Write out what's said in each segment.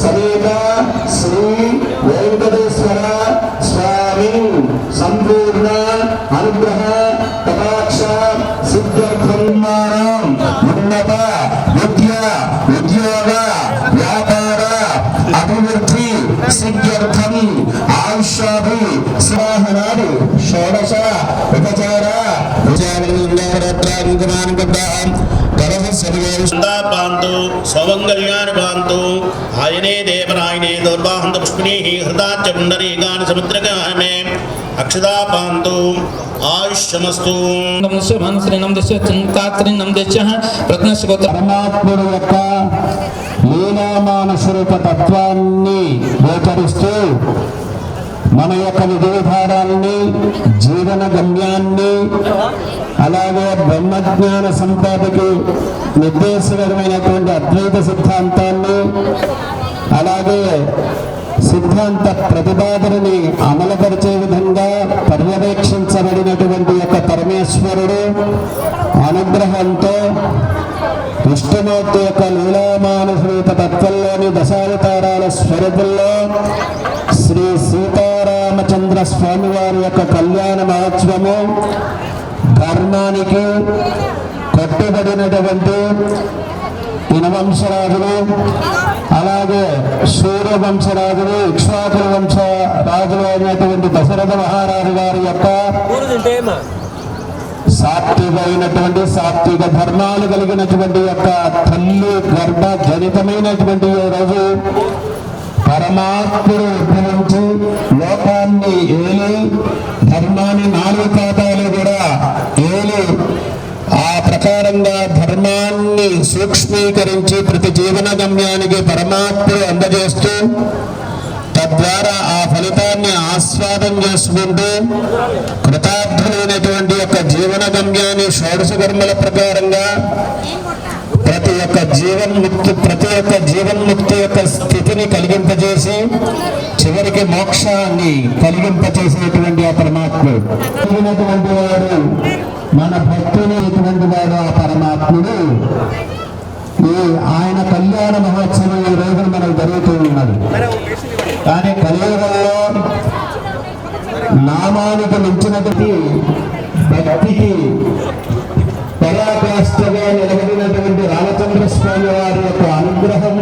సమేత శ్రీ వెంకటేశ్వర స్వామి సంపూర్ణ అనుగ్రహ కటాక్ష సిద్ధ్యర్థం ఉన్నత విద్య ఉద్యోగ వ్యాపార అభివృద్ధి సిద్ధ్యర్థం ఆయుష్యాభి స్వాహనాది షోడశ ఉపచార పాంతు సౌమంగళ్యాని పాంతు ఆయనే దేవరాయనే దౌర్వాహంత పుష్పిణీ హృదాచ పుండరీకాని సముద్రగామే అక్షదా పాంతు ఆయుష్యమస్తు. పరమాత్ముడు యొక్క లీలామానుస్వరూప తత్వాన్ని గోచరిస్తూ మన యొక్క విధి విధానాన్ని జీవన గమ్యాన్ని అలాగే బ్రహ్మజ్ఞాన సంపాదకు నిర్దేశకరమైనటువంటి అద్వైత సిద్ధాంతాన్ని అలాగే సిద్ధాంత ప్రతిపాదనని అమలుపరిచే విధంగా పర్యవేక్షించబడినటువంటి యొక్క పరమేశ్వరుడు అనుగ్రహంతో విష్ణుమూర్తి యొక్క లీలామానుస్వరూప తత్వంలోని దశావతారాల స్వరూపంలో శ్రీ సీతారామచంద్ర స్వామి వారి యొక్క కళ్యాణ మహోత్సవము ధర్మానికి కట్టుబడినటువంటి ఇనవంశరాజులు అలాగే సూర్యవంశరాజులు ఇక్ష్వాకుల వంశ రాజులు అయినటువంటి దశరథ మహారాజు గారి యొక్క సాత్వికమైనటువంటి సాత్విక ధర్మాలు కలిగినటువంటి యొక్క తల్లి గర్భ జనితమైనటువంటి రోజు పరమాత్ముడు ఉద్భవించి లోకాన్ని ఏలి ధర్మాన్ని నాలుగు ఖాతాలు కూడా ఏలి ఆ ప్రకారంగా ధర్మాన్ని సూక్ష్మీకరించి ప్రతి జీవన గమ్యానికి పరమాత్ముడు అందజేస్తూ తద్వారా ఆ ఫలితాన్ని ఆస్వాదం చేసుకుంటూ కృతార్థులైనటువంటి యొక్క జీవన గమ్యాన్ని షోడశ కర్మల ప్రకారంగా ప్రతి ఒక్క జీవన్ముక్తి యొక్క స్థితిని కలిగింపజేసి చివరికి మోక్షాన్ని కలిగింపజేసినటువంటి ఆ పరమాత్ముడు వాడు మన భక్తులైనటువంటి వాడు ఆ పరమాత్ముడు. ఆయన కళ్యాణ మహోత్సవం ఈ రోజున మనకు జరుగుతూ ఉన్నది. కానీ కలియుగంలో నామానికి మించినటువంటి భక్తికి పరాకాష్ఠగా నిలబడినటువంటి రామచంద్ర స్వామి వారి యొక్క అనుగ్రహం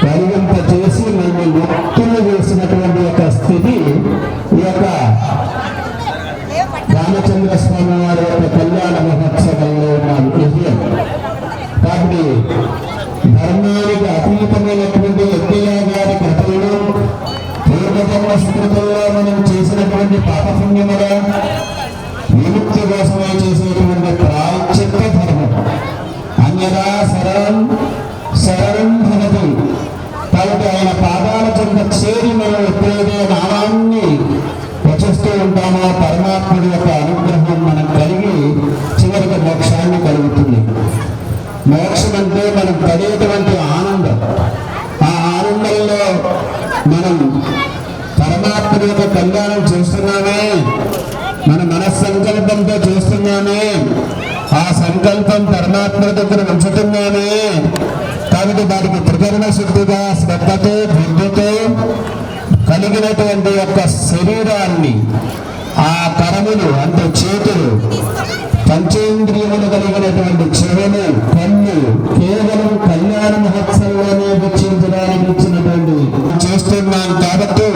కలిగింపచేసి మేము ముక్తులు చేసినటువంటి యొక్క స్థితి ఈ యొక్క రామచంద్ర స్వామి వారి యొక్క కళ్యాణ మహోత్సవంలో ఉన్న విజయం. కాబట్టి ధర్మానికి అతీతమైనటువంటి ఎక్కయ్య గారి కథలను పూర్వజన్మ స్మృతుల్లో మనం చేసినటువంటి పాపపుణ్యముల విముక్తి కోసమే చేసేటువంటి ప్రాయశ్చిత్త ధర్మం. అన్యదా శరణం భవతి. కాబట్టి ఆయన పాదాల చెంత చేరి మనం ఎప్పుడైతే నామాన్ని రచిస్తూ ఉంటామో పరమాత్ముడి యొక్క అనుగ్రహం మనం కలిగి చివరికి మోక్షాన్ని కలుగుతుంది. మోక్షం అంటే మనం పడేటువంటి ఆనందం. ఆ ఆనందంలో మనం పరమాత్ముడి యొక్క కళ్యాణం చేస్తున్నామే, మన మనస్సంకల్పంతో చేస్తున్నామే, ఆ సంకల్పం పరమాత్ముడి దగ్గర ఉంచుతున్నామే. కాబట్టి వారికి త్రికరణ శుద్ధిగా శ్రద్ధతో బుద్ధితో కలిగినటువంటి యొక్క శరీరాన్ని ఆ కరములు అంటే చేతులు పంచేంద్రియములు కలిగినటువంటి చెవులు కన్ను కేవలం కళ్యాణ మహోత్సవంలోనే వీక్షించడానికి ఇచ్చినటువంటి చేస్తున్నాం. కాబట్టి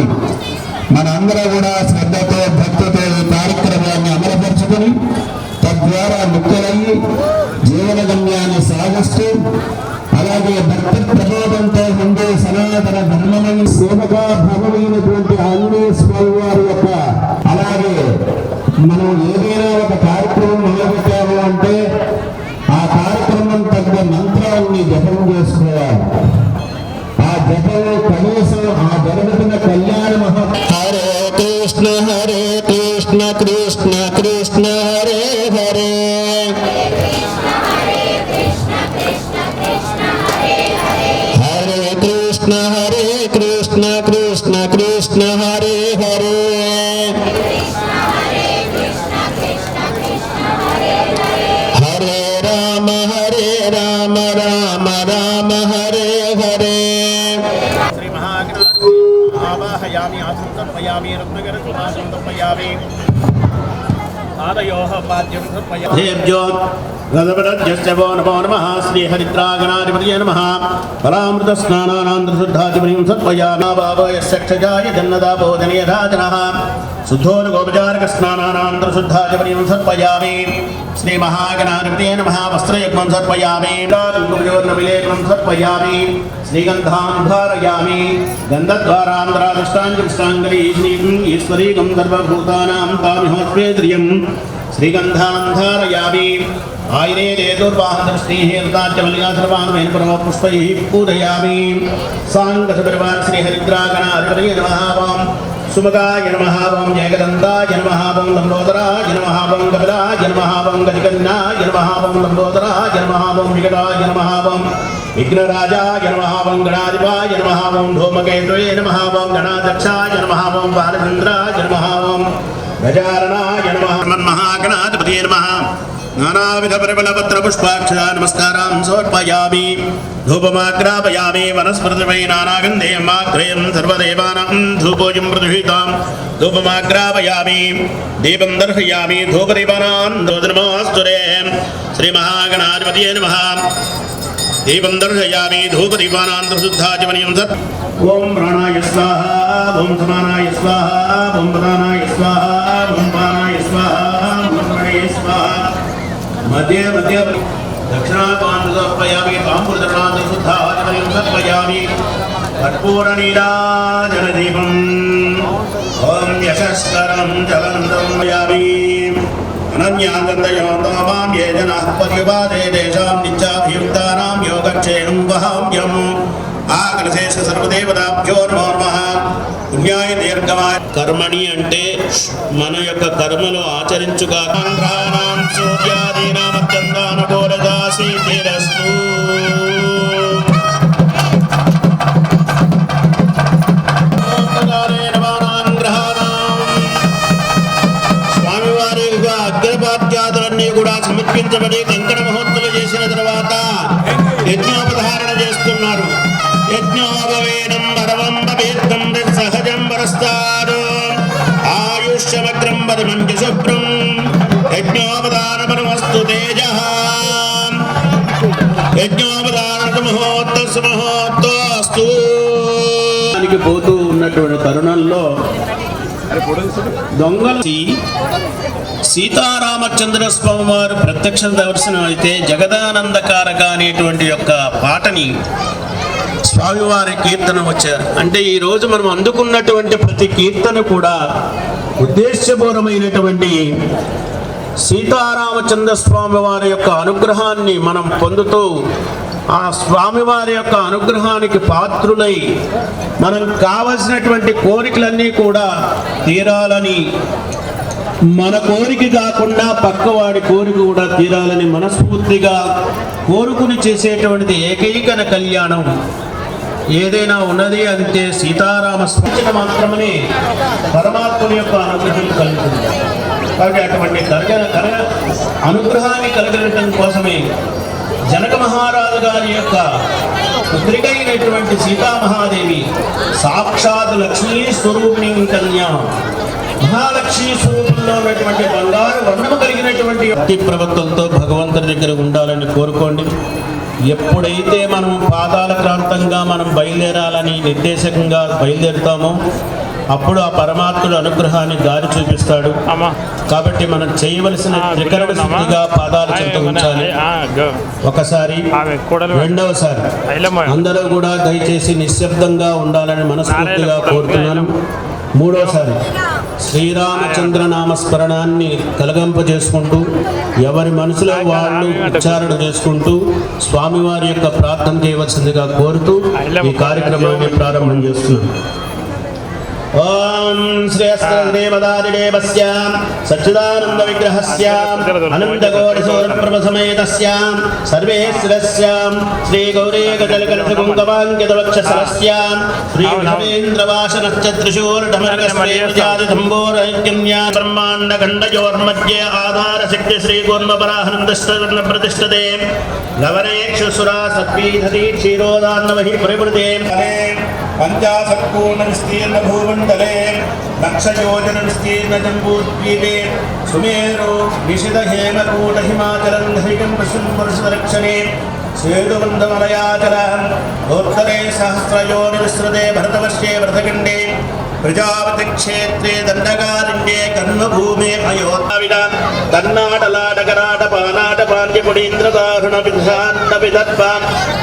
మనందరూ కూడా శ్రద్ధతో భక్తితో ఈ కార్యక్రమాన్ని అమలుపరుచుకొని తద్వారా ముక్తులయ్యి జీవన గమ్యాన్ని సాగిస్తూ అలాగే భక్తి ప్రబోధంతో ఉండే సనాతన ధర్మమైన సేవగా భగవైనటువంటి ఆంజనేయ స్వామి వారి యొక్క అలాగే మనం ఏదైనా ఒక కార్యక్రమం మొదలుపెట్టాము అంటే ఆ కార్యక్రమం తగ్గ మంత్రాన్ని జపం చేసుకోవాలి. ఆ జపంలో కనీసం ఆ జరుగుతున్న కళ్యాణ హరే కృష్ణ కృష్ణ కృష్ణ హరే హరే హరే కృష్ణ కృష్ణ కృష్ణ హరే హరే హరే రామ రామ రామ హరే హరే समर्पयामि आसनं समर्पयामि रत्नगरसुभासनं समर्पयामि आदयोः पाद्यं समर्पयामि देव्यो गदवरज्यस्य वो नमो नमः श्रीहरिद्रागणाधिपतये नमः परामृतस्नानानान्तरशुद्धाधिपतिं समर्पयामि भावयस्यक्षजाय जन्नदाबोधनीय राजनः शुद्धोदगोपचारकस्नानानान्तरशुद्धाधिपतिं समर्पयामि श्रीमहागणाधिपतये नमः वस्त्रयुग्मं समर्पयामि कुङ्कुमयोर्नमिलेपनं समर्पयामि श्रीगन्धान् धारयामि गन्धद्वारान्तरादष्टाञ्जलिष्टाङ्गलीं ईश्वरीगं सर्वभूतानां तामिहोत्वेन्द्रियं श्रीगन्धान् धारयामि आयुर्वेदे दुर्वाहदृष्टिः पुष्पैः पूजयामि साङ्गसपरिवार श्रीहरिद्रागणाधिपतये नमः वां सुमगाय नमः वां जयगदन्ताय नमः वां लम्बोदराय नमः वां कपिलाय नमः वां गजकन्नाय नमः वां लम्बोदराय नमः वां विकटाय नमः वां विघ्नराजाय नमः वां गणाधिपाय नमः वां धूमकेतवे नमः वां गणाध्यक्षाय नमः वां बालचन्द्राय नमः वां गजाननाय नमः महागणाधिपतये नमः नानाविधपरिमलपत्रपुष्पाक्षरा नमस्कारां समर्पयामि धूपमाग्रापयामि वनस्पतिवै नानागन्धेयमाग्रयं सर्वदेवानां धूपोऽयं प्रतिहितां धूपमाग्रापयामि दीपं दर्शयामि धूपदीपानां नमोऽस्तुते श्रीमहागणाधिपतये नमः दीपं दर्शयामि धूपदीपानां शुद्धाचमनीयं सत् ॐ प्राणाय स्वाहा ॐ समानाय स्वाहा ॐ प्रदानाय स्वाहा ॐ पानाय स्वाहा ॐ प्राणाय स्वाहा मध्ये मध्ये दक्षिणापानं समर्पयामि ताम्बूलदर्शनां शुद्धाचमनीयं समर्पयामि कर्पूरनीराजनदीपम् ॐ यशस्करं ज्वलन्तं यामि अनन्यागन्तयोतो मां ये जनाः पर्युपादे तेषां नित्याभियुक्तानां योगक्षेमं वहाम्यम् आकलशेष सर्वदेवताभ्यो नमो नमः పుణ్యాయ దీర్ఘమాయ కర్మణి అంటే మన యొక్క కర్మలు ఆచరించుగా ఆంధ్రానాం సూర్యాదీనాం చందానుకూలదాసీతిరస్తు స్వామివారి అగ్రపాద్యాదులన్నీ కూడా సమర్పించబడి కంకణ మహోత్సవం చేసిన తర్వాత యజ్ఞోపధారణ చేస్తున్నారు. యజ్ఞోపవేదం వరవం భవేద్దం సహజం వరస్తాడు ఆయుష్యమగ్రం వరమంజ శుభ్రం యజ్ఞోపదానమస్తు తేజ యజ్ఞోపదాన మహోత్తస్తు పోతూ ఉన్నటువంటి తరుణంలో దొంగలు సీతారామచంద్ర స్వామి వారు ప్రత్యక్ష దర్శనం అయితే జగదానందకారక అనేటువంటి యొక్క పాటని స్వామివారి కీర్తన వచ్చారు. అంటే ఈరోజు మనం అందుకున్నటువంటి ప్రతి కీర్తన కూడా ఉద్దేశపూర్వమైనటువంటి సీతారామచంద్ర స్వామి వారి యొక్క అనుగ్రహాన్ని మనం పొందుతూ ఆ స్వామివారి యొక్క అనుగ్రహానికి పాత్రులై మనం కావలసినటువంటి కోరికలన్నీ కూడా తీరాలని, మన కోరిక కాకుండా పక్కవాడి కోరిక కూడా తీరాలని మనస్ఫూర్తిగా కోరుకుని చేసేటువంటిది ఏకైక కళ్యాణం ఏదైనా ఉన్నది అంటే సీతారామ స్మరణ మాత్రమే పరమాత్మ యొక్క అనుగ్రహం కలుగుతుంది. కాబట్టి అటువంటి అనుగ్రహాన్ని కలిగడం కోసమే జనక మహారాజు గారి యొక్క పుత్రికైనటువంటి సీతామహాదేవి సాక్షాత్ లక్ష్మీ స్వరూపిణి కన్యా, మహాలక్ష్మీ స్వరూపంలో ఉన్నటువంటి బంగారు వర్ణము కలిగినటువంటి భక్తి ప్రవక్తలతో భగవంతుడి దగ్గర ఉండాలని కోరుకోండి. ఎప్పుడైతే మనం పాదాల క్రాంతంగా మనం బయలుదేరాలని నిర్దేశకంగా బయలుదేరుతామో అప్పుడు ఆ పరమాత్ముడు అనుగ్రహాన్ని దారి చూపిస్తాడు. కాబట్టి మనం చేయవలసిన త్రికరణ శుద్ధిగా పాదాలు చెంత ఉంచాలి. ఒకసారి, రెండవసారి అందరూ కూడా దయచేసి నిశ్శబ్దంగా ఉండాలని మనస్ఫూర్తిగా కోరుతున్నాను. మూడోసారి శ్రీరామచంద్ర నామస్మరణాన్ని కలగంపజేసుకుంటూ ఎవరి మనసులో వాళ్ళు ఉచ్చారణ చేసుకుంటూ స్వామివారి యొక్క ప్రార్థన చేయవలసిందిగా కోరుతూ ఈ కార్యక్రమాన్ని ప్రారంభం చేస్తున్నాం. ఓం శ్రేయస్కరదేవదాదిదేవస్య సచ్చిదానంద విగ్రహస్య అనంతకోటిసూర్యప్రభసమేతస్య సర్వేశ్వరస్య శ్రీ గౌరీగజలకలశకుంకమాంకితవక్షసరస్య శ్రీ విష్ణువేంద్రవాసనశ్చ త్రిశూలఢమరకస్మేత్యాదితంబోరైక్యన్యా బ్రహ్మాండఖండయోర్మధ్యే ఆధారశక్తి శ్రీకూర్మపరాహనందశ్చ ప్రతిష్ఠతే లవరేక్షసురా సత్పీఠతి క్షీరోదాన్నమహి పరివృతే పంచాసత్పూర్ణ విస్తీర్ణ భూమి मण्डले लक्षयोजन विस्तीर्ण जम्बूद्वीपे सुमेरु निशित हेमकूट हिमाचलं धैर्यं पशुवर्षदक्षिणे सेतुबन्धमलयाचल उत्तरे सहस्रयोनि विस्तृते भरतवर्षे भरतखण्डे प्रजापति क्षेत्रे दण्डकारण्ये कर्मभूमे अयोध्याविदा कर्नाटलाटकराट पानाट पाण्ड्यपुडीन्द्रदारुण विधान्न विदर्भा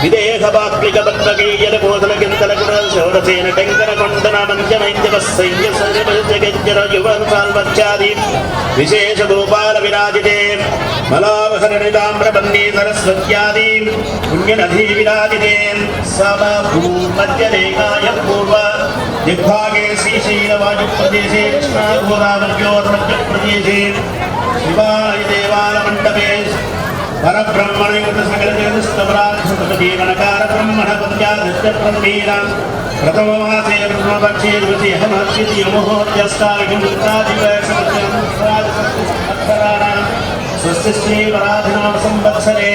विदेहवाक्लिक बद्रकीयल कोदलकिन्तल कुरल शौरसेन टङ्कन कोण्डन मञ्चमैन्द्यवस्सैन्य सर्वजगज्जर युवन साल्वच्चादि विशेष गोपाल विराजिते मलावहरणिताम्रबन्दी सरस्वत्यादि पुण्यनदी विराजिते समभूमध्यरेखाय पूर्व दिग्भागे श्रीशैलवायुप्रदेशे कृष्णागोदावर्योर्मध्यप्रदेशे शिवाय देवालमण्डपे परब्रह्मणयुतसकलजगदस्तवराक्षसजीवनकार ब्रह्मण पद्यादृष्टप्रमीरा प्रथममासे प्रथमपक्षे दिवसे अहमस्यतिमहोद्यस्तायुक्तादिवैषमत्यक्षराणां स्वस्ति श्रीवराधनां संवत्सरे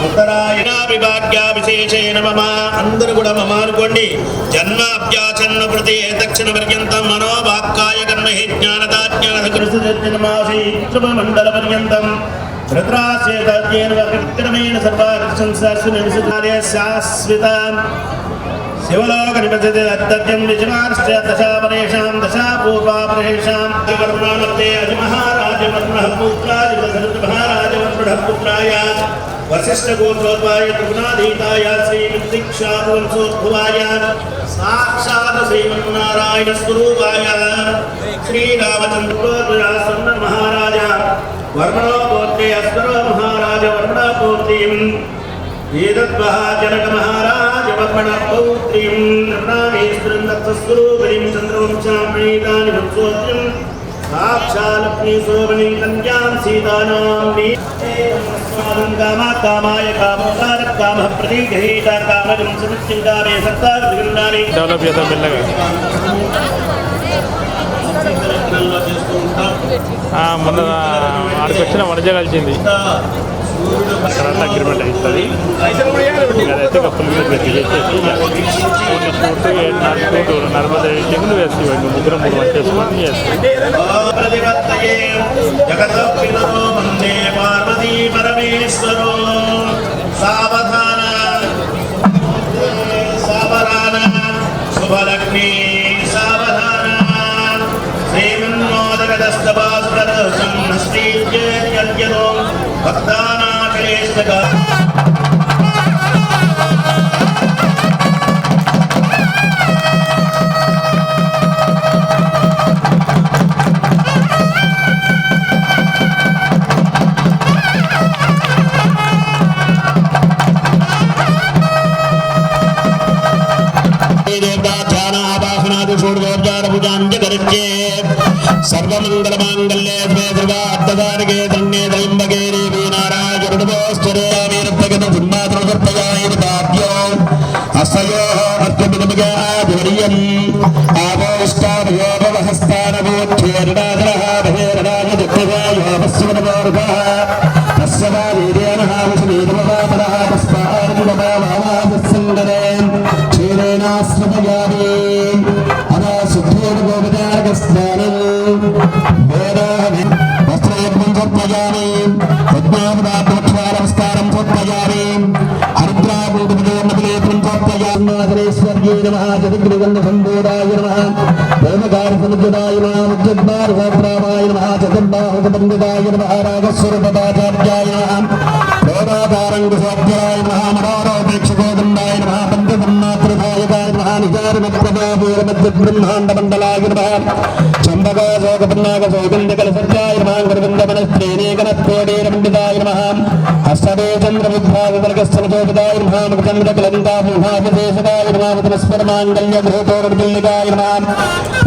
उत्तरायणाभिभाग्या विशेषेण मम अंदर गुण मम अनुकोंడి जन्माभ्यासन्न प्रति दक्षिण पर्यंतं मनोवाक्काय कर्महि ज्ञानदाज्ञान कृष्णजन्मासि त्रममण्डल पर्यंतं रुद्रास्येन वक्रमेण सर्वार्थसंसारस्वनिमिषकाले शाश्वता शिवलोक निपतते अत्यत्यं विजमार्श्च दशापरेषां दशापूर्वापरेषां वर्माणते अजमहाराज वर्मः पुत्रादिवसरत महाराज वर्मः पुत्राय वसिष्ठ गोत्रोद्भवाय त्रिगुणाधीताय श्रीविदीक्षावंशोद्भवाय साक्षात् श्रीमन्नारायण स्वरूपाय श्रीरामचन्द्रोद्भयासन्न महाराज वर्मणो पूर्ते अस्वरो महाराज वर्मणो पूर्तिम् एतद्वः जनक महाराज वर्मणः पौत्रीं नृणामीश्वरं दत्तस्वरूपिणीं चन्द्रवंशां प्रणीतानि वंशोत्रीं साक्षालक्ष्मी शोभनीं कन्यां सीतानां कामाय कामोकारः कामः प्रतीगृहीता कामजं समुच्यं कामे सत्तागृह्णानि డెవలప్ చేద్దాం మెల్లగా మొన్న ఆడికి వచ్చిన వనజ కలిసింది తర్వాత అగ్రిమెంట్ అవుతుంది అదైతే కప్పుల మీద పెట్టి చేసేసి నర్మదా ఎడిటింగ్ వేసి ముగ్గురు 3 మంది చేసుకొని చేస్తాం శుభలక్ష్మీ సావధాన శ్రీమన్మోదకదస్తవాసుకరసం హస్తీర్యో భక్తానాఖలేశగా सर्वमंगलमांगल्ये शिवे सर्वार्थसाधके शरण्ये त्र्यम्बके देवी नारायणि नमोस्तुते वीरभद्रगण सिंहासनसर्पयाय पाद्यो अस्तयोः अर्घ्यमिदमुगादिवर्यम् आवोष्टाभयो भवहस्तानभूत्येरणाधरः भवेरणाजदग्धवायो पश्चिमनमोर्धः तस्य वा वीर्यणः विष्णीर्मवातरः तस्मार्जुनमावासङ्गरे क्षीरेणास्मतयामि अदा शुद्धेन गोपदागस्नानम् वस्त्रयज्ञं समर्पयामि पद्मावदाभ्यक्षारमस्कारं समर्पयामि हरिद्राभूतपदोन्नतिलेत्रं समर्पयामि नागरेश्वर्ये नमः जगद्गुरुगन्धसम्बोधाय नमः प्रेमकारसमुद्गदाय नमः मुद्गद्वारसहस्रामाय नमः चतुर्बाहुकबन्धदाय नमः रागस्वरूपदाचार्याय नमः प्रेमाकारङ्गसोऽभ्यराय नमः मनोरोपेक्षकोदण्डाय नमः पञ्चतन्मात्रदायकाय नमः निजारमप्रभापूरमध्यब्रह्माण्डमण्डलाय नमः चम्बकाशोकपन्नाकशोकन्दकलसर्जाय नमः गुरुविन्दमनस्त्रेणीकनत्कोडीरमण्डिताय नमः हस्तदे चन्द्रबुद्धाविवर्गस्तनशोभिताय नमः मुखचन्द्रकलङ्काभूषाभिशेषकाय नमः मुखनस्परमाङ्गल्यघृतोर्बिल्लिकाय नमः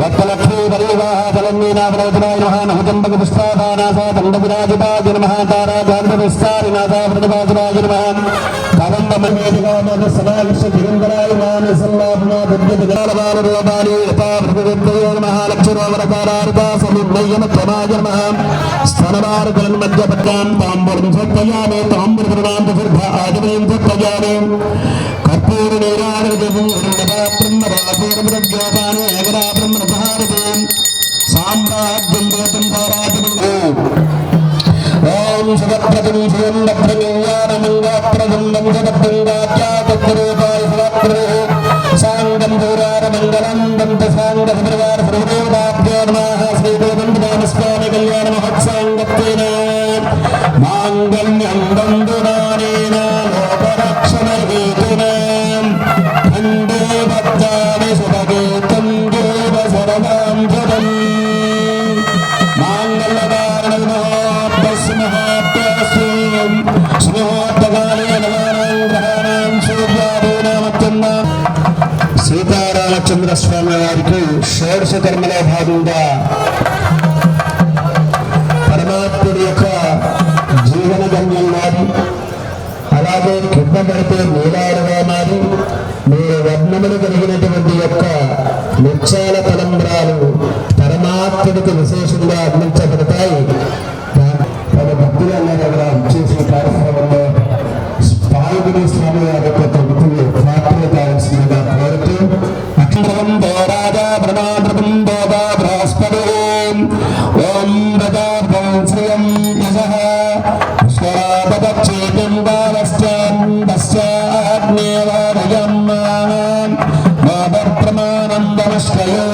भक्तलक्ष्मीपरिवाहतलन्नीनावरोधनाय नमः नहुचम्बकपुष्पादानासा दण्डविराजिताय नमः तारागान्धविस्तारिनाथा प्रतिभासुराय नमः कदम्बमहेदिकामसमाविश्य दिगम्बराय नमः निसल्लाभना బాలరూపాలు యథావృతయో మహాలక్షరోవరకారారితా సమున్నయ్యమధ్యమాయ నమః స్తనవారకులను మధ్యపట్టాం తాంబూలం సత్పయామే తాంబూలకరుణాం ప్రసిద్ధ ఆదిమయం సత్పయామే కర్పూర నీరాజనం బ్రహ్మవాపూర్మద్యోపాను ఏకదా బ్రహ్మరసహారతే సామ్రాజ్యం దేతం సారాజనం ఓం శుభప్రదం శుభప్రదం వంశభద్రంగాత్యాతరూపాయ శుభప్రదే సాంగం దూరారమంగళం దంత సాంగ పరివార సర్వదేవతాభ్యో నమః శ్రీదేవంస్వామి కళ్యాణ మహోత్సాంగత్వేన మాంగళ్యం బంధునానేన లోకరక్షణ హేతున ఖండే భక్తాని శుభగేతం దేవ సర్వాం జగన్ మాంగళ్యకారణం మహాప్యస్మహాప్యస్వం స్నేహోత్తగాలే నవానాం గ్రహాణాం సూర్యాదీనామత్యన్న సీతారామచంద్ర స్వామి వారికి షోడశ కర్మలో భాగంగా పరమాత్ముడి యొక్క జీవన గమ్యం మారి అలాగే కింద పడితే నీలాడుగా మారి మీరు వర్ణములు కలిగినటువంటి యొక్క ముత్యాల తలంబ్రాలు పరమాత్ముడికి విశేషంగా అందించబడతాయి. తన భక్తులు దగ్గర చేసిన కార్యక్రమంలో పాల్గొని స్వామి వారి యొక్క భక్తులు పాత్రలు కావాల్సిందిగా కోరుతూ అక్షరం రాజా ప్రణాద్రం దేవా బృహస్పతి ఓం ప్రజాభం శ్రియం యశః పుష్కరాపదక్షేపం బాలశ్చాం తస్యాగ్నేవారయం మాదప్రమానందమశ్రయో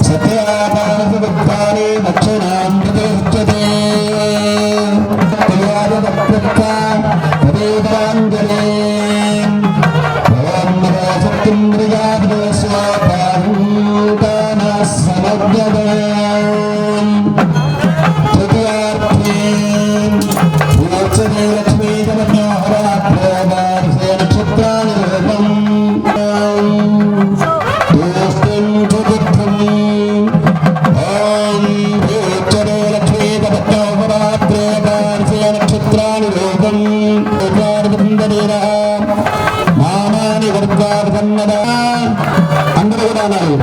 సత్యాకాశబుద్ధాని దక్షిణాం ప్రతిష్ఠతే అందరూ కూడా అన్నారు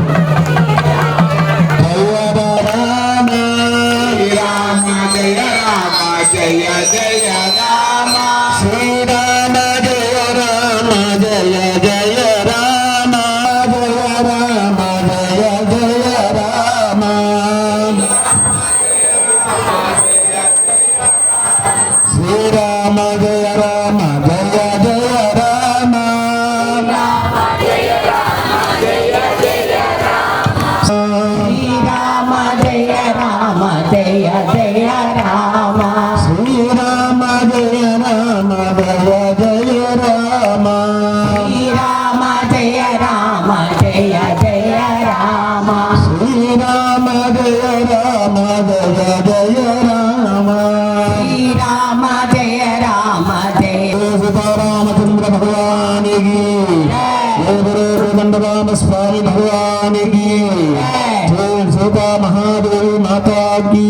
జయ జయ రామ శ్రీరామ జయ రామ జయ జయ రామ జయ రామ జయ జయ రామ శ్రీరామ జయ రామ జయ జయ రామ శ్రీరామ జయ రామ జయ జయ రామ శ్రీరామ జయ రామ జయ జయ రామ శ్రీరామ జయ రామ జయ జయ రామ శ్రీరామ జయ రామ జయ జయ రామ శ్రీరామ జయ రామ జయ సీతారామచంద్ర భగవానికి దండరామ స్వామి భగవానికి జయ సీతా మహాదేవి మాతాకి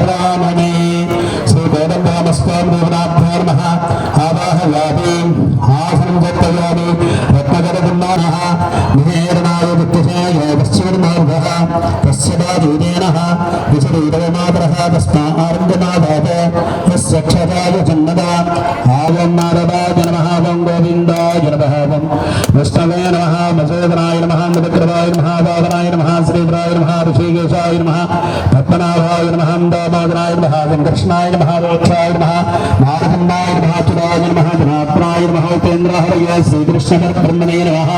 రామనే శ్రీవేదంరామస్వామి దేవనాభ్యో నమః ఆవాహయామి ఆసనం దత్తయామి రత్నగరగుణానః నిహేరణాయ విత్తశాయ పశ్చిమమార్గः తస్య బాధూదేనః విశరీరమాతరः తస్మారంజనాదాత తస్య క్షతాయ జన్మదా ఆయం నారదాయ నమః ఓం గోవిందాయ నమః ఓం విష్ణవే నమః మధుసూదనాయ నమః నవగ్రవాయ నమః వాదనాయ నమః శ్రీధరాయ నమః ఋషికేశాయ నమః పద్మనాభాయ నమః దామోదరాయ నమః వెంకటకృష్ణాయ నమః రోక్షాయ నమః నారసింహాయ నమః చురాయ నమః జనార్దనాయ నమః ఉపేంద్రహరయ శ్రీకృష్ణ బ్రహ్మణే నమః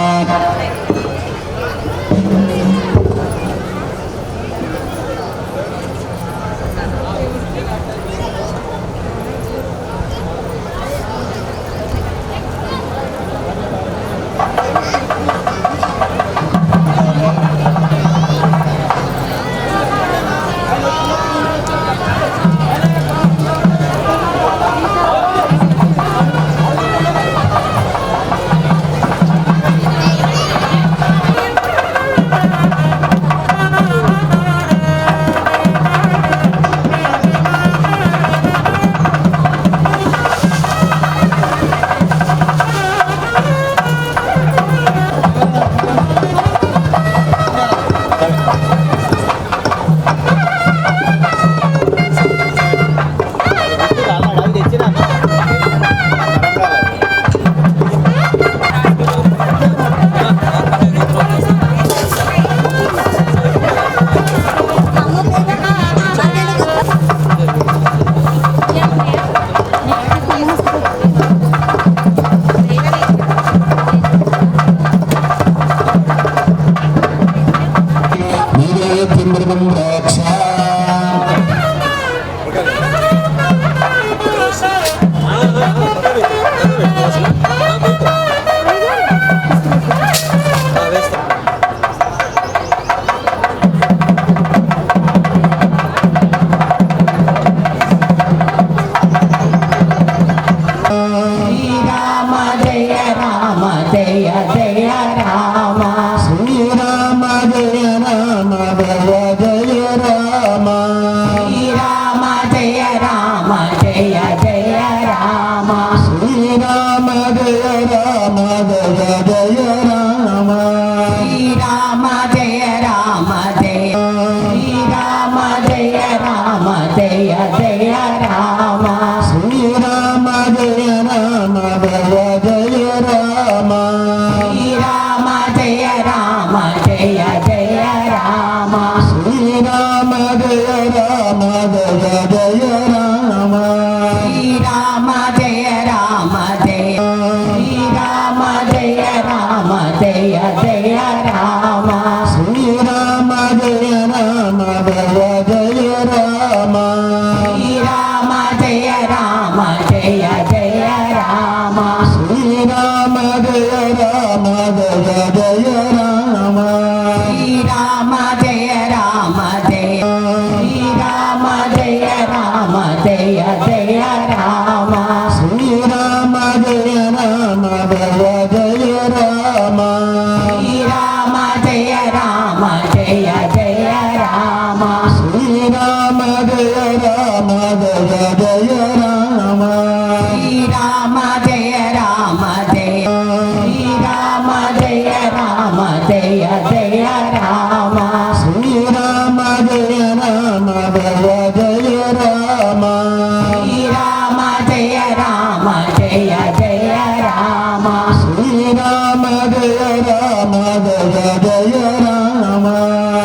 శ్రీరామ జయ రామ జయ జయ రామ శ్రీరామ జయ రామ జయ రామ శ్రీరామ జయ రామ జయ జయ రామ శ్రీరామ జయ రామ జయ రామ శ్రీరామ జయ రామ జయ శ్రీరామ జయ రామ జయ జయ రామ శ్రీరామ జయ రామ జయ రామ శ్రీరామ జయ రామ జయ జయ రామ శ్రీరామ జయ రామ జయ రామ శ్రీరామ జయ రామ జయ శ్రీరామ జయ రామ జయ జయ రామ శ్రీరామ జయ రామ జయ రామ శ్రీరామ జయ రామ జయ జయ రామ శ్రీరామ జయ రామ జయ రామ శ్రీరామ జయ రామ జయ శ్రీరామ జయ రామ జయ జయ రామ శ్రీరామ జయ రామ జయ రామ శ్రీరామ జయ రామ జయ జయ రామ శ్రీరామ జయ రామ జయ రామ శ్రీరామ జయ రామ జయ శ్రీరామ జయ రామ జయ జయ రామ శ్రీరామ జయ రామ జయ రామ శ్రీరామ జయ రామ జయ జయ రామ శ్రీరామ జయ రామ జయ రామ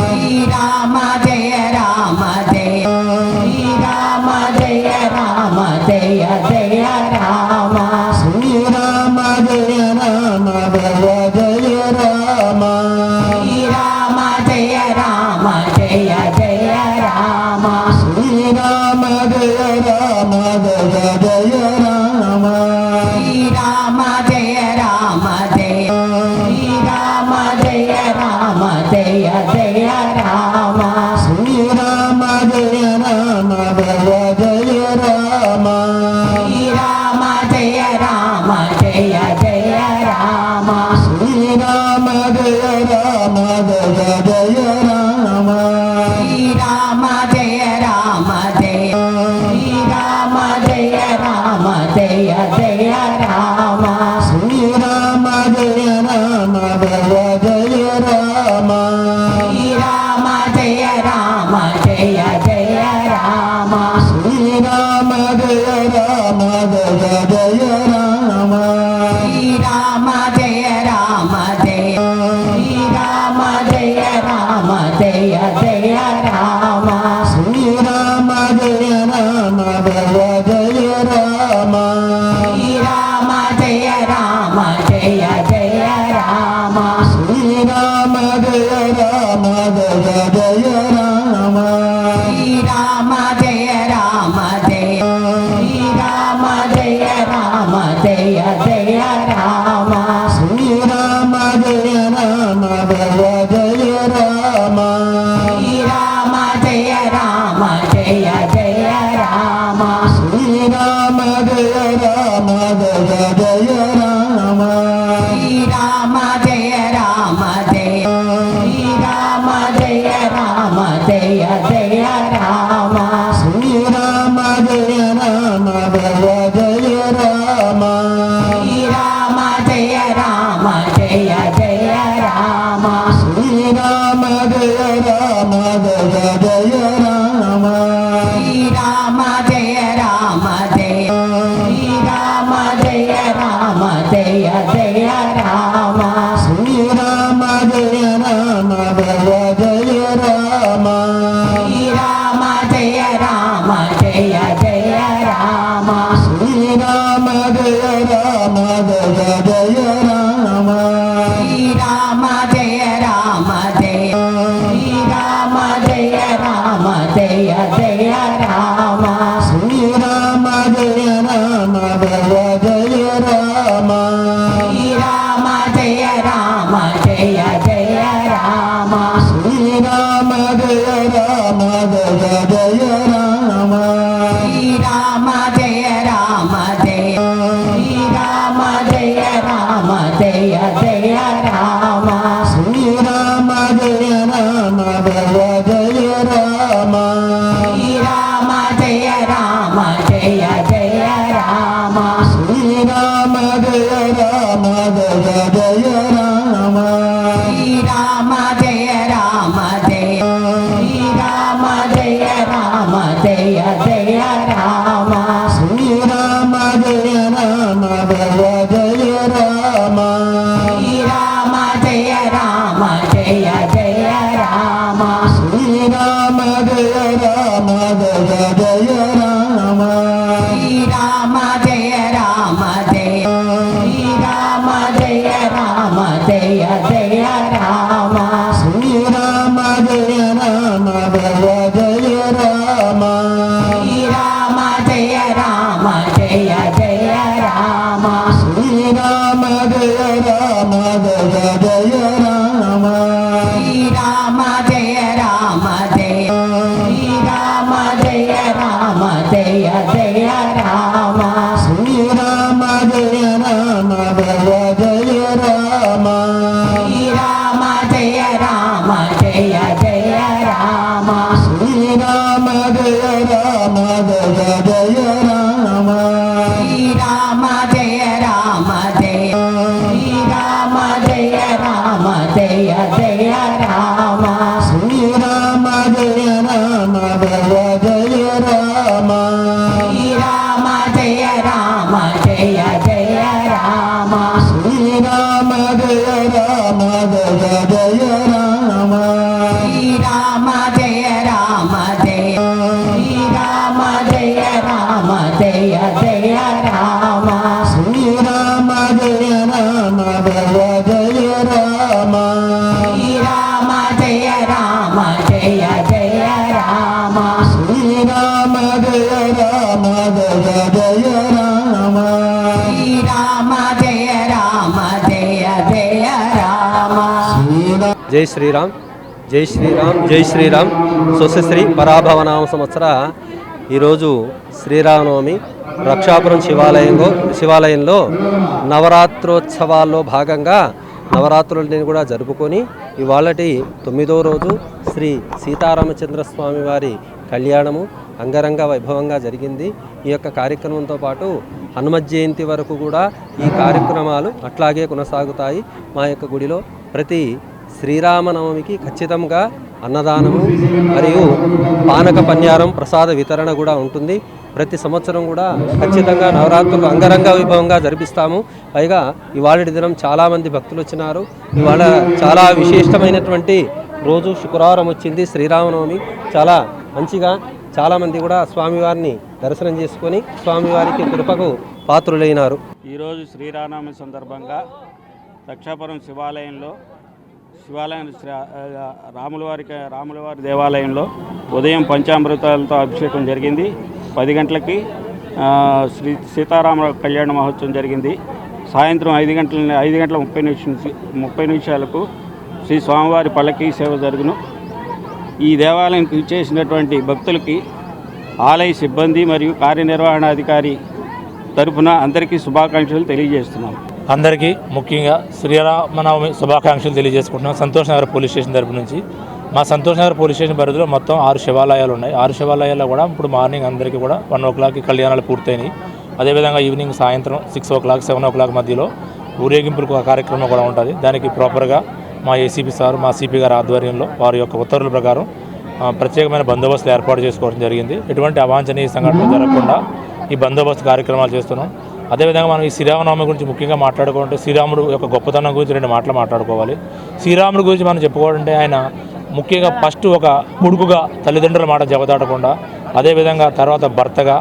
శ్రీరామ జయ రామ జయ శ్రీరామ జయ రామ జయ జయ రామ శ్రీరామ జయ రామ జయ రామ శ్రీరామ జయ రామ జయ జయ రామ శ్రీరామ జయ రామ జయ రామ శ్రీరామ జయ రామ జయ శ్రీరామ జయ రామ జయ జయ రామ శ్రీరామ జయ రామ జయ రామ శ్రీరామ జయ రామ జయ జయ రామ శ్రీరామ జయ రామ జయ రామ శ్రీరామ జయ రామ జయ శ్రీరామ జయ రామ జయ జయ రామ శ్రీరామ జయ రామ జయ రామ శ్రీరామ జయ రామ జయ జయ రామ శ్రీరామ జయ రామ జయ రామ శ్రీరామ జయ రామ జయ శ్రీరామ జయ రామ జయ జయ రామ శ్రీరామ జయ రామ జయ రామ శ్రీరామ జయ రామ జయ జయ రామ శ్రీరామ జయ రామ జయ రామ శ్రీరామ జయ రామ జయ శ్రీరామ జయ రామ జయ జయ రామ శ్రీరామ జయ రామ జయ రామ శ్రీరామ జయ రామ జయ జయ రామ శ్రీరామ జయ రామ జయ రామ శ్రీరామ జయ రామ జయ శ్రీరామ జయ రామ జయ జయ రామ శ్రీరామ జయ రామ జయ రామ శ్రీరామ జయ రామ జయ జయ రామ శ్రీరామ జయ రామ జయ రామ శ్రీరామ జయ రామ జయ శ్రీరామ జయ రామ జయ జయ రామ శ్రీరామ జయ రామ జయ రామ శ్రీరామ జయ రామ జయ జయ రామ రామ జయ రామ జయ రామ శ్రీరామ జయ రామ జయ జయ రామ శ్రీరామ జయ రామ జయ రామ శ్రీరామ జయ రామ జయ శ్రీరామ జయ రామ జయ జయ రామ శ్రీరామ జయ రామ జయ రామ శ్రీరామ జయ రామ జయ జయ రామ శ్రీరామ జయ రామ జయ రామ శ్రీరామ జయ రామ జయ శ్రీరామ జయ రామ జయ జయ రామ శ్రీరామ జయ రామ జయ రామ శ్రీరామ జయ రామ జయ జయ రామ శ్రీరామ జయ రామ జయ రామ శ్రీరామ జయ రామ జయ శ్రీరామ జయ రామ జయ జయ రామ శ్రీరామ జయ రామ జయ రామ శ్రీరామ జయ రామ జయ జయ రామ శ్రీరామ జయ రామ జయ రామ శ్రీరామ జయ రామ జయ శ్రీరామ జయ రామ జయ జయ రామ శ్రీరామ జయ రామ జయ రామ శ్రీరామ జయ రామ జయ జయ రామ శ్రీరామ జయ రామ జయ రామ శ్రీరామ జయ రామ జయ శ్రీరామ జయ రామ జయ జయ రామ శ్రీరామ జయ రామ జయ రామ శ్రీరామ జయ రామ జయ జయ రామ శ్రీరామ జయ రామ జయ రామ శ్రీరామ జయ రామ జయ శ్రీరామ జయ రామ జయ జయ రామ శ్రీరామ జయ రామ జయ రామ శ్రీరామ జయ రామ జయ జయ రామ శ్రీరామ జయ రామ జయ రామ శ్రీరామ జయ రామ జయ జయ రామ జై శ్రీరామ్ జై శ్రీరామ్ జై శ్రీరామ్ స్వస్తిశ్రీ పరాభవనామ సంవత్సర ఈరోజు శ్రీరామనవమి రక్షాపురం శివాలయంలో నవరాత్రోత్సవాల్లో భాగంగా నవరాత్రులని కూడా జరుపుకొని ఇవాళటి 9వ రోజు శ్రీ సీతారామచంద్ర స్వామి వారి కళ్యాణము అంగరంగ వైభవంగా జరిగింది. ఈ యొక్క కార్యక్రమంతో పాటు హనుమత్ జయంతి వరకు కూడా ఈ కార్యక్రమాలు అట్లాగే కొనసాగుతాయి. మా యొక్క గుడిలో ప్రతి శ్రీరామనవమికి ఖచ్చితంగా అన్నదానము మరియు పానక పన్యారం ప్రసాద వితరణ కూడా ఉంటుంది. ప్రతి సంవత్సరం కూడా ఖచ్చితంగా నవరాత్రులు అంగరంగ వైభవంగా జరిపిస్తాము. పైగా ఇవాళ దినం చాలామంది భక్తులు వచ్చినారు. ఇవాళ చాలా విశిష్టమైనటువంటి రోజు శుక్రవారం వచ్చింది, శ్రీరామనవమి. చాలా మంచిగా చాలామంది కూడా స్వామివారిని దర్శనం చేసుకొని స్వామివారికి కృపకు పాత్రులైనారు. ఈరోజు శ్రీరామనవమి సందర్భంగా రక్షాపురం శివాలయంలో రాములవారి దేవాలయంలో ఉదయం పంచామృతాలతో అభిషేకం జరిగింది. 10 గంటలకి శ్రీ సీతారామ కళ్యాణ మహోత్సవం జరిగింది. సాయంత్రం 5 గంటల 30 నిమిషాలకు శ్రీ స్వామివారి పల్లకీ సేవ జరుగును. ఈ దేవాలయానికి ఇచ్చేసినటువంటి భక్తులకి ఆలయ సిబ్బంది మరియు కార్యనిర్వహణాధికారి తరఫున అందరికీ శుభాకాంక్షలు తెలియజేస్తున్నాం. అందరికీ ముఖ్యంగా శ్రీరామనవమి శుభాకాంక్షలు తెలియజేసుకుంటున్నాం. సంతోష్ నగర్ పోలీస్ స్టేషన్ తరపు నుంచి. మా సంతోష్ నగర్ పోలీస్ స్టేషన్ పరిధిలో మొత్తం 6 శివాలయాలు ఉన్నాయి. 6 శివాలయాల్లో కూడా ఇప్పుడు మార్నింగ్ అందరికీ కూడా 1 o'clockకి కళ్యాణాలు పూర్తయినాయి. అదేవిధంగా ఈవినింగ్ సాయంత్రం 6 o'clock 7 o'clock మధ్యలో ఊరేగింపులకు ఒక కార్యక్రమం కూడా ఉంటుంది. దానికి ప్రాపర్గా మా ఏసీపీ సార్, మా సిపి గారి ఆధ్వర్యంలో వారి యొక్క ఉత్తర్వుల ప్రకారం ప్రత్యేకమైన బందోబస్తులు ఏర్పాటు చేసుకోవడం జరిగింది. ఎటువంటి అవాంఛనీయ సంఘటనలు జరగకుండా ఈ బందోబస్తు కార్యక్రమాలు చేస్తున్నాం. అదేవిధంగా మనం ఈ శ్రీరామనవమి గురించి ముఖ్యంగా మాట్లాడుకోవాలంటే శ్రీరాముడు యొక్క గొప్పతనం గురించి 2 మాటలు మాట్లాడుకోవాలి. శ్రీరాముడు గురించి మనం చెప్పుకోవాలంటే ఆయన ముఖ్యంగా ఫస్ట్ ఒక కొడుకుగా తల్లిదండ్రుల మాట జవదాటకుండా, అదేవిధంగా తర్వాత భర్తగా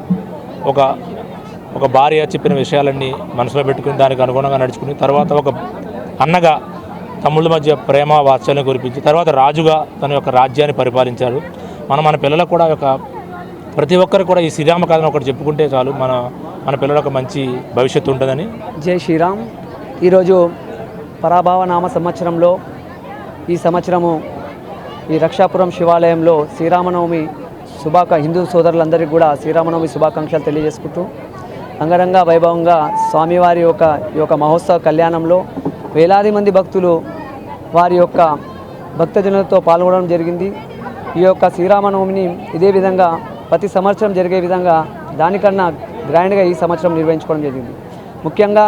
ఒక భార్య చెప్పిన విషయాలన్నీ మనసులో పెట్టుకుని దానికి అనుగుణంగా నడుచుకుని, తర్వాత ఒక అన్నగా తమ్ముళ్ళ మధ్య ప్రేమ వాత్సల్యం కురిపించి, తర్వాత రాజుగా తన యొక్క రాజ్యాన్ని పరిపాలించారు. మన పిల్లలకు కూడా ఒక ప్రతి ఒక్కరు కూడా ఈ శ్రీరామ కథను ఒకటి చెప్పుకుంటే చాలు మన పిల్లలకు మంచి భవిష్యత్తు ఉంటుందని. జై శ్రీరామ్. ఈరోజు పరాభవ నామ సంవత్సరంలో ఈ సంవత్సరము ఈ రక్షాపురం శివాలయంలో శ్రీరామనవమి హిందూ సోదరులందరికీ కూడా శ్రీరామనవమి శుభాకాంక్షలు తెలియజేసుకుంటూ అంగరంగ వైభవంగా స్వామివారి ఈ యొక్క మహోత్సవ కళ్యాణంలో వేలాది మంది భక్తులు వారి యొక్క భక్తజనులతో పాల్గొనడం జరిగింది. ఈ యొక్క శ్రీరామనవమిని ఇదే విధంగా ప్రతి సంవత్సరం జరిగే విధంగా దానికన్నా గ్రాండ్గా ఈ సంవత్సరం నిర్వహించుకోవడం జరిగింది. ముఖ్యంగా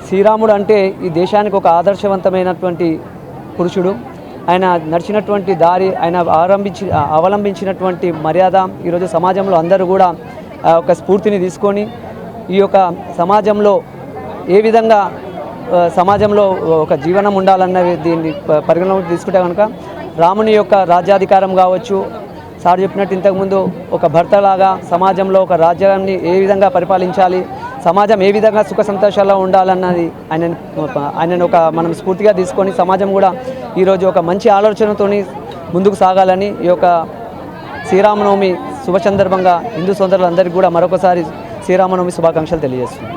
శ్రీరాముడు అంటే ఈ దేశానికి ఒక ఆదర్శవంతమైనటువంటి పురుషుడు. ఆయన నడిచినటువంటి దారి, ఆయన అవలంబించినటువంటి మర్యాద ఈరోజు సమాజంలో అందరూ కూడా ఒక స్ఫూర్తిని తీసుకొని ఈ యొక్క సమాజంలో ఏ విధంగా సమాజంలో ఒక జీవనం ఉండాలన్న దీన్ని పరిగణలోకి తీసుకుంటే కనుక రాముని యొక్క రాజ్యాధికారం కావచ్చు, సార్ చెప్పినట్టు ఇంతకుముందు ఒక భర్తలాగా సమాజంలో ఒక రాజ్యాన్ని ఏ విధంగా పరిపాలించాలి, సమాజం ఏ విధంగా సుఖ సంతోషాల్లో ఉండాలన్నది ఆయనను ఒక మనం స్ఫూర్తిగా తీసుకొని సమాజం కూడా ఈరోజు ఒక మంచి ఆలోచనతో ముందుకు సాగాలని ఈ యొక్క శ్రీరామనవమి శుభ సందర్భంగా హిందూ సోదరులందరికీ కూడా మరొకసారి శ్రీరామనవమి శుభాకాంక్షలు తెలియజేస్తున్నాను.